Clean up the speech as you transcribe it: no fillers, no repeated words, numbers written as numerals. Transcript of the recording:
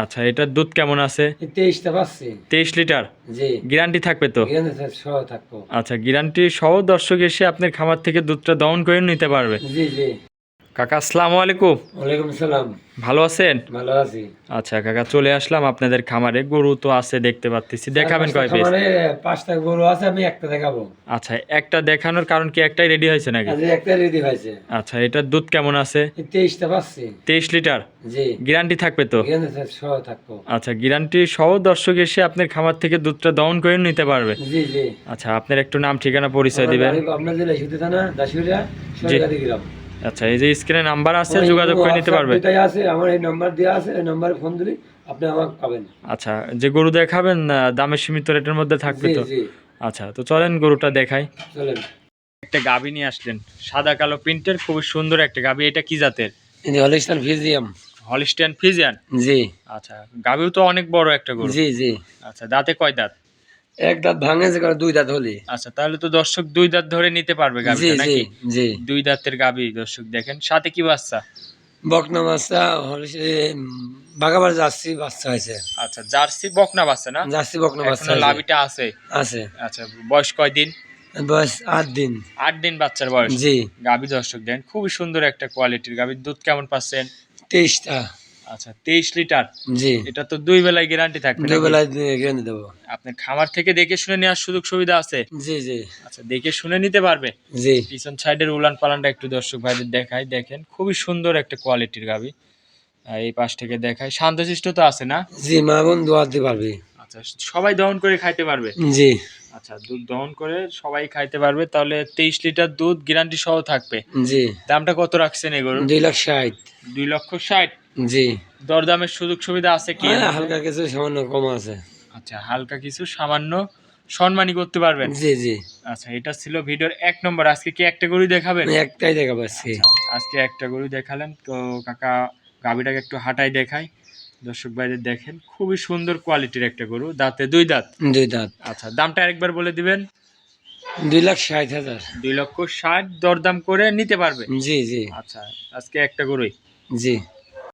আচ্ছা, এটার দুধ কেমন আছে? 23টা পাচ্ছি। 23 লিটার। জি, গ্যারান্টি থাকবে তো? গ্যারান্টি সহ থাকবো। আচ্ছা, গ্যারান্টি সহ দর্শক এসে আপনার খামার থেকে দুধটা দহন করে নিতে পারবে। জি জি। কাকা আসসালামু আলাইকুম। ওয়ালাইকুম সালাম। ভালো আছেন? ভালো আছি। আচ্ছা কাকা, চলে আসলাম আপনাদের খামারে। গরু তো আছে দেখতে পাচ্ছি, দেখাবেন কয় পিস? খামারে 5টা গরু আছে, আমি একটা দেখাবো। আচ্ছা, একটা দেখানোর কারণ কি একটাই রেডি হয়েছে নাকি? আজ একটা রেডি হয়েছে। আচ্ছা, এটার দুধ কেমন আছে? 23টা পাচ্ছি। 23 লিটার। জি, গ্যারান্টি থাকবে তো? গ্যারান্টি সহ থাকবো। আচ্ছা, গ্যারান্টি সহ দর্শক এসে আপনার খামার থেকে দুধটা দহন করে নিতে পারবে। জি জি। আচ্ছা, আপনার একটু নাম ঠিকানা পরিচয় আমার দিবেন। বাড়ি পাবনা জেলা ঈশ্বরদী থানা, দাসুরিয়া, সরকারি গ্রাম। আচ্ছা, এই যে স্ক্রিনে নাম্বার আছে, আমার যোগাযোগ করে নিতে WhatsApp পারবে। দুটাই আছে, আমার এই নাম্বার দেওয়া আছে, এই নাম্বারে ফোন দিলে আপনি আমাকে পাবেন। আচ্ছা, যে গরু দেখাবেন দামে সীমিত রেটের মধ্যে থাকবে জি তো? জি। আচ্ছা, তো চলেন গরুটা দেখাই। চলেন। একটা গাভী নিয়ে আসলেন, সাদা কালো প্রিন্টের, খুব সুন্দর একটা গাভী। এটা কি জাতের? ইনি হলিস্টান ফিজিয়াম। Holstein Friesian. জি আচ্ছা, গাভীও তো অনেক বড় একটা গরু। জি জি। আচ্ছা, দাঁতে কয় দাঁত? এক দাঁত ভাঙেছে, কারণ 2 দাঁত হলি। আচ্ছা, তাহলে তো দর্শক 2 দাঁত ধরে নিতে পারবে জি গাভীটা জি নাকি? জি। 2 দাঁতের গাভী দর্শক দেখেন, সাথে কি বাচ্চা? বকনা বাচ্চা, বাগাবার জার্সি বাচ্চা হয়েছে। আচ্ছা, জার্সি বকনা বাচ্চা না? জার্সি বকনা বাচ্চা এখনো হয়েছে। লাভিটা আছে? আছে। আচ্ছা, বয়স কয়দিন? বয়স 8 দিন। 8 দিন বাচ্চার বয়স। জি। গাভী দর্শক দেন, খুবই সুন্দর একটা কোয়ালিটির গাভীর। দুধ কেমন পাচ্ছেন? 23টা। আচ্ছা, 23 লিটার। জি। এটা তো 2 বেলায় গ্যারান্টি থাকবে 2 নাকি? বেলায় গ্যারান্টি দেবো। আপনার খামার থেকে দেখে শুনে নেওয়ার সুযোগ সুবিধা আছে? জি জি আচ্ছা, দেখে শুনে নিতে পারবে। জি। পিছন সাইডের উলান পালানটা একটু দর্শক ভাইদের দেখাই, দেখেন খুবই সুন্দর একটা কোয়ালিটির গাভী। এই পাশ থেকে দেখাই, শান্তশিষ্ট তো আছে না? জি, মা বোন দোয়া দিতে পারবে। আচ্ছা, সবাই দহন করে খাইতে পারবে? জি আচ্ছা, দুধ দহন করে সবাই খাইতে পারবে। তাহলে 23 লিটার দুধ গ্যারান্টি সহ থাকবে। জি। দামটা কত রাখছেন এগুলোর? 2,60,000। 2,60,000। জি। দরদামের সুযোগ সুবিধা আছে কি এর মধ্যে? হালকা কিছু সামান্য কম আছে। আচ্ছা, হালকা কিছু সামান্য সম্মানী করতে পারবেন। জি জি। আচ্ছা, এটা ছিল ভিডিওর 1 নম্বর। আজকে কি একটা গরু দেখাবেন? আমি একটাই দেখা পাচ্ছি। আচ্ছা, আজকে একটা গরু দেখালেন তো কাকা। গাভীটাকে একটু হাঁটাই দেখাই, দর্শক ভাইদের দেখেন, খুবই সুন্দর কোয়ালিটির একটা গরু। দাঁতে 2 দাঁত। 2 দাঁত। আচ্ছা, দামটা আরেকবার বলে দিবেন। 2,60,000। 2,60,000 দরদাম করে নিতে পারবে। জি জি আচ্ছা, আজকে একটা গরুই। জি।